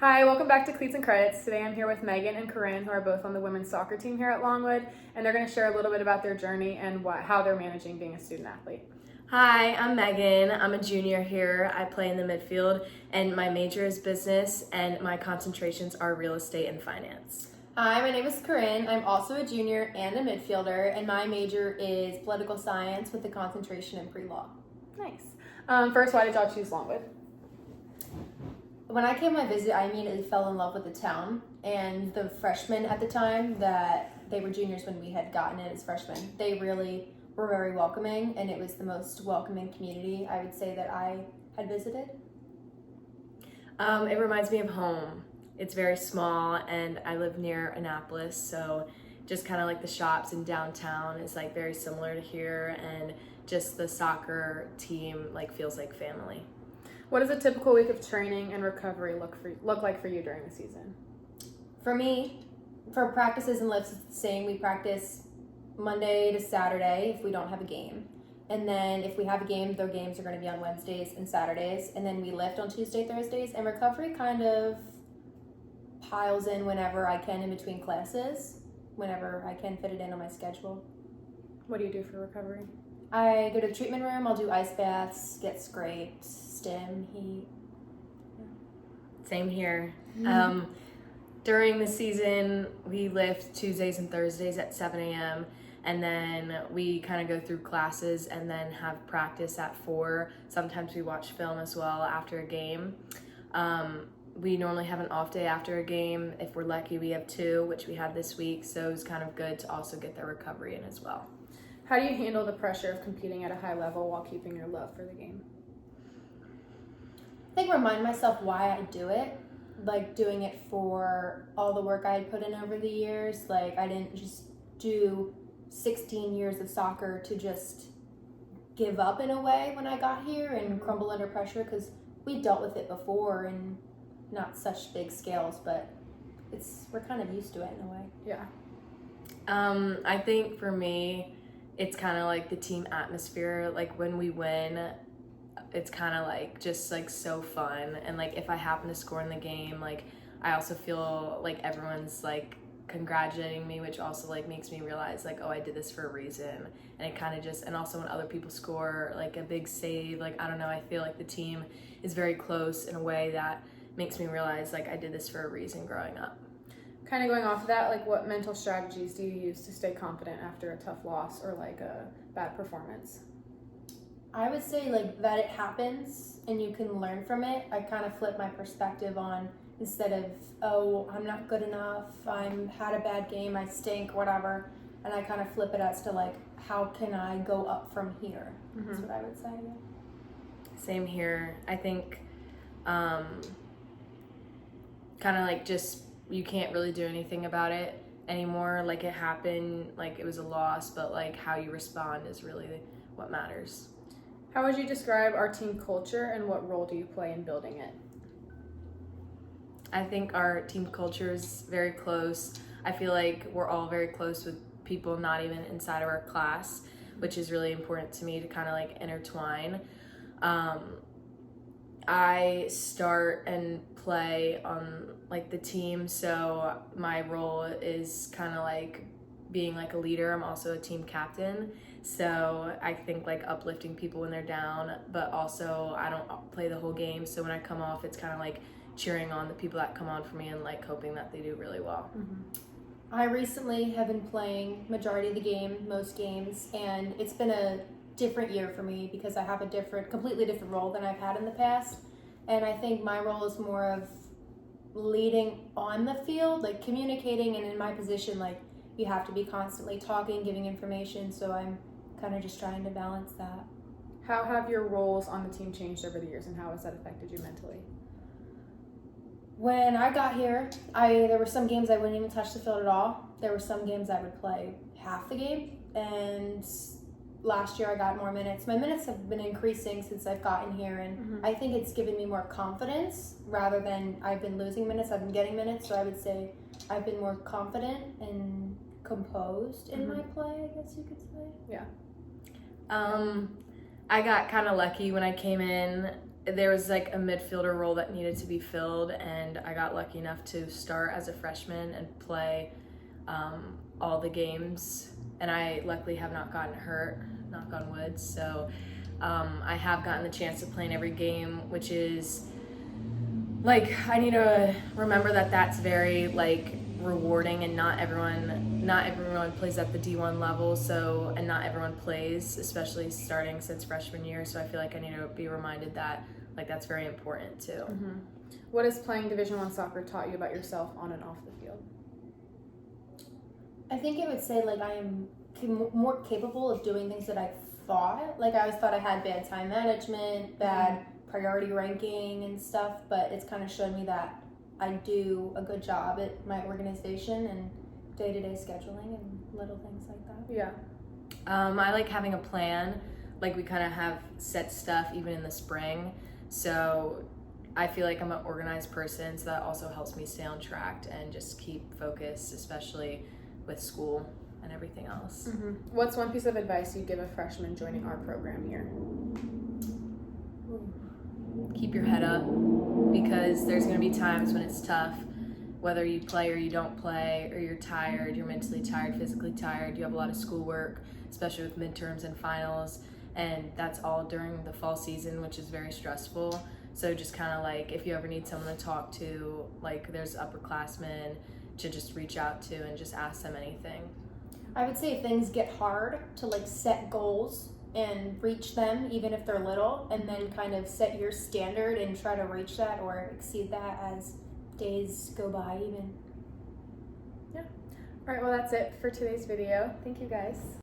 Hi, welcome back to Cleats and Credits. Today I'm here with Megan and Coryn, who are both on the women's soccer team here at Longwood, and they're going to share a little bit about their journey and how they're managing being a student athlete. Hi, I'm Megan. I'm a junior here. I play in the midfield, and my major is business, and my concentrations are real estate and finance. Hi, my name is Coryn. I'm also a junior and a midfielder, and my major is political science with a concentration in pre-law. Nice. First, why did y'all choose Longwood? When I came on my visit, I immediately fell in love with the town, and the freshmen at the time, that they were juniors when we had gotten in as freshmen, they really were very welcoming, and it was the most welcoming community I would say that I had visited. It reminds me of home. It's very small, and I live near Annapolis, so just kind of like the shops in downtown is like very similar to here, and just the soccer team like feels like family. What does a typical week of training and recovery look like for you during the season? For me, for practices and lifts, it's the same. We practice Monday to Saturday if we don't have a game. And then if we have a game, their games are going to be on Wednesdays and Saturdays. And then we lift on Tuesday, Thursdays. And recovery kind of piles in whenever I can in between classes, whenever I can fit it in on my schedule. What do you do for recovery? I go to the treatment room. I'll do ice baths, get scraped, stim, heat. Same here. During the season, we lift Tuesdays and Thursdays at 7 a.m. and then we kind of go through classes and then have practice at 4. Sometimes we watch film as well after a game. We normally have an off day after a game. If we're lucky, we have 2, which we had this week, so it's kind of good to also get their recovery in as well. How do you handle the pressure of competing at a high level while keeping your love for the game? I think remind myself why I do it, like doing it for all the work I had put in over the years. Like I didn't just do 16 years of soccer to just give up in a way when I got here and crumble under pressure, because we dealt with it before and not such big scales, but we're kind of used to it in a way. Yeah. I think for me, it's kind of like the team atmosphere. Like when we win, it's kind of like just like so fun, and like if I happen to score in the game, like I also feel like everyone's like congratulating me, which also like makes me realize like, oh, I did this for a reason. And it kind of just, and also when other people score like a big save, like I don't know, I feel like the team is very close in a way that makes me realize like I did this for a reason growing up. Kind of going off of that, like what mental strategies do you use to stay confident after a tough loss or like a bad performance? I would say like that it happens and you can learn from it. I kind of flip my perspective on, instead of, oh, I'm not good enough, had a bad game, I stink, whatever. And I kind of flip it as to like, how can I go up from here? That's what I would say. Same here. I think kind of like just, you can't really do anything about it anymore. Like it happened, like it was a loss, but like how you respond is really what matters. How would you describe our team culture and what role do you play in building it? I think our team culture is very close. I feel like we're all very close with people not even inside of our class, which is really important to me to kind of like intertwine. I start and play on like the team, so my role is kind of like being like a leader. I'm also a team captain, so I think like uplifting people when they're down, but also I don't play the whole game, so when I come off, it's kind of like cheering on the people that come on for me and like hoping that they do really well. I recently have been playing majority of the game, most games, and it's been a different year for me because I have a completely different role than I've had in the past. And I think my role is more of leading on the field, like communicating, and in my position, like you have to be constantly talking, giving information, so I'm kind of just trying to balance that. How have your roles on the team changed over the years, and how has that affected you mentally? When I got here, there were some games I wouldn't even touch the field at all. There were some games I would play half the game, and last year I got more minutes. My minutes have been increasing since I've gotten here, and I think it's given me more confidence rather than I've been losing minutes. I've been getting minutes, so I would say I've been more confident and composed in my play, I guess you could say. Yeah. I got kind of lucky when I came in there was like a midfielder role that needed to be filled, and I got lucky enough to start as a freshman and play all the games, and I luckily have not gotten hurt, knock on wood. So I have gotten the chance to play in every game, which is like, I need to remember that that's very like rewarding, and not everyone plays at the D1 level, so, and not everyone plays, especially starting since freshman year. So I feel like I need to be reminded that like that's very important too. What has playing Division I soccer taught you about yourself on and off the field? I think I would say like I am more capable of doing things that I thought. Like I always thought I had bad time management, bad priority ranking and stuff, but it's kind of shown me that I do a good job at my organization and day-to-day scheduling and little things like that. Yeah. I like having a plan. Like we kind of have set stuff even in the spring. So I feel like I'm an organized person, so that also helps me stay on track and just keep focused, especially with school and everything else. What's one piece of advice you'd give a freshman joining our program here? Keep your head up, because there's going to be times when it's tough, whether you play or you don't play, or you're tired, you're mentally tired, physically tired, you have a lot of schoolwork, especially with midterms and finals, and that's all during the fall season, which is very stressful. So just kind of like, if you ever need someone to talk to, like there's upperclassmen to just reach out to and just ask them anything. I would say if things get hard, to like set goals and reach them, even if they're little, and then kind of set your standard and try to reach that or exceed that as days go by even. Yeah. All right, well, that's it for today's video. Thank you, guys.